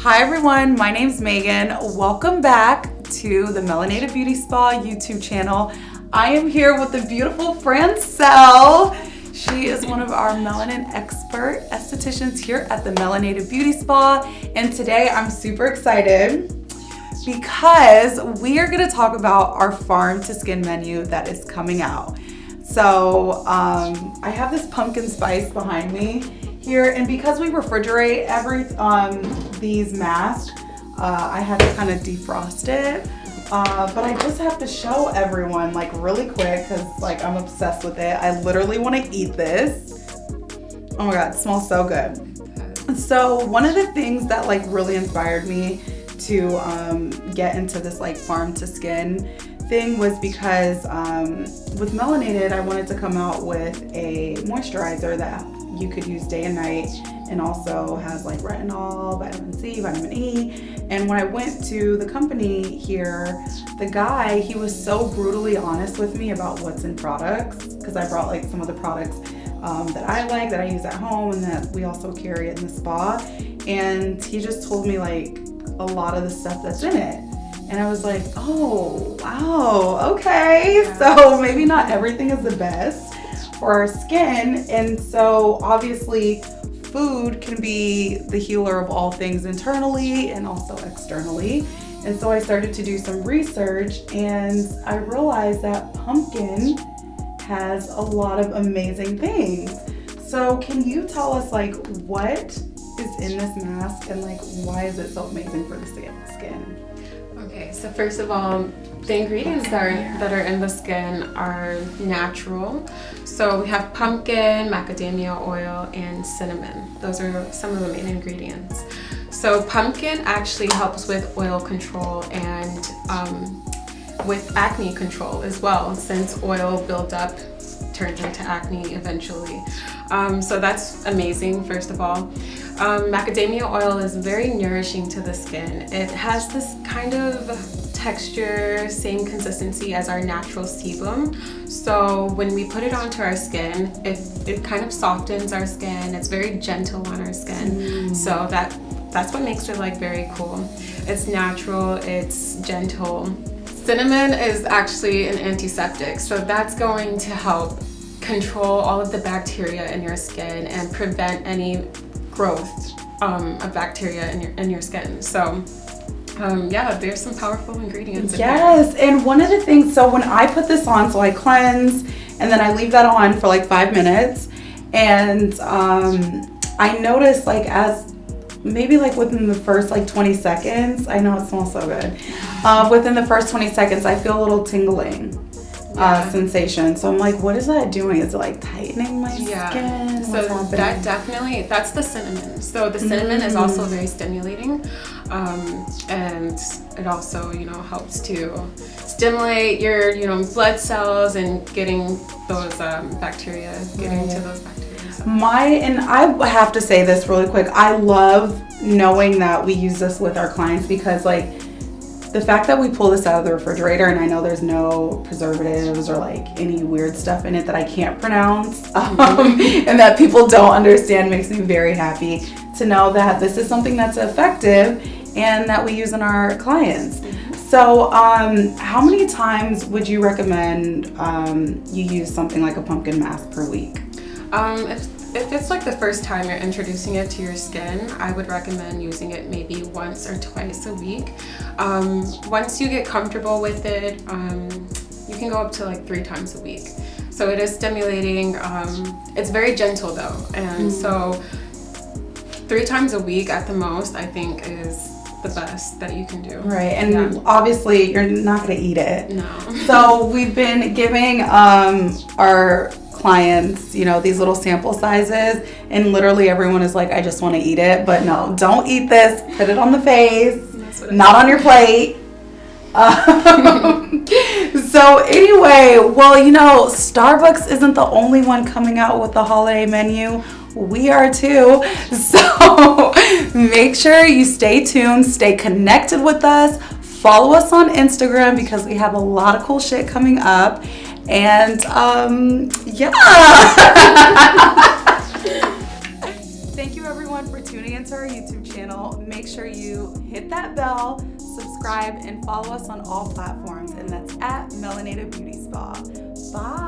Hi everyone, my name's Megan. Welcome back to the Melanated Beauty Spa YouTube channel. I am here with the beautiful Francelle. She is one of our melanin expert estheticians here at the Melanated Beauty Spa. And today I'm super excited because we are gonna talk about our farm to skin menu that is coming out. So I have this pumpkin spice behind me here, and because we refrigerate these masks, I had to kind of defrost it. But I just have to show everyone like really quick because like I'm obsessed with it. I literally want to eat this. Oh my god, it smells so good. So one of the things that like really inspired me to get into this like farm to skin thing was because with Melanated, I wanted to come out with a moisturizer that you could use day and night, and also has like retinol, vitamin C, vitamin E. And when I went to the company here, the guy, he was so brutally honest with me about what's in products, because I brought like some of the products that I like, that I use at home, and that we also carry in the spa. And he just told me like a lot of the stuff that's in it. And I was like, oh, wow, okay. Yeah. So maybe not everything is the best for our skin. And so obviously food can be the healer of all things internally and also externally. And so I started to do some research, and I realized that pumpkin has a lot of amazing things. So can you tell us like what is in this mask and like why is it so amazing for the skin? Okay, so first of all, the ingredients that are in the skin are natural. So we have pumpkin, macadamia oil, and cinnamon. Those are some of the main ingredients. So pumpkin actually helps with oil control and with acne control as well, since oil buildup turns into acne eventually. So that's amazing, first of all. Macadamia oil is very nourishing to the skin. It has this kind of texture, same consistency as our natural sebum. So when we put it onto our skin, it kind of softens our skin. It's very gentle on our skin. So that's what makes it like very cool. It's natural, it's gentle. Cinnamon is actually an antiseptic, so that's going to help control all of the bacteria in your skin and prevent any growth of bacteria in your skin. So yeah, there's some powerful ingredients in Yes, and one of the things, so when I put this on, so I cleanse and then I leave that on for like 5 minutes, and I noticed like as maybe like within the first like 20 seconds, I know it smells so good, within the first 20 seconds I feel a little tingling sensation. So I'm like, what is that doing? Is it like tightening my skin? So that's the cinnamon. So the cinnamon is also very stimulating, and it also helps to stimulate your blood cells and getting those bacteria to those bacteria. And I have to say this really quick, I love knowing that we use this with our clients, because like the fact that we pull this out of the refrigerator, and I know there's no preservatives or like any weird stuff in it that I can't pronounce, and that people don't understand, makes me very happy to know that this is something that's effective and that we use in our clients. So how many times would you recommend you use something like a pumpkin mask per week? If it's like the first time you're introducing it to your skin, I would recommend using it maybe once or twice a week. Once you get comfortable with it, you can go up to like 3 times a week. So it is stimulating. It's very gentle though, and so 3 times a week at the most, I think, is the best that you can do. Right, and obviously you're not going to eat it. No. So we've been giving our clients, these little sample sizes, and literally everyone is like, I just want to eat it. But no, don't eat this. Put it on the face, not on your plate. So anyway, well, Starbucks isn't the only one coming out with the holiday menu. We are too. So make sure you stay tuned, stay connected with us, follow us on Instagram, because we have a lot of cool shit coming up. And Thank you everyone for tuning into our YouTube channel. channel, make sure you hit that bell, subscribe, and follow us on all platforms. And that's at Melanated Beauty Spa. Bye.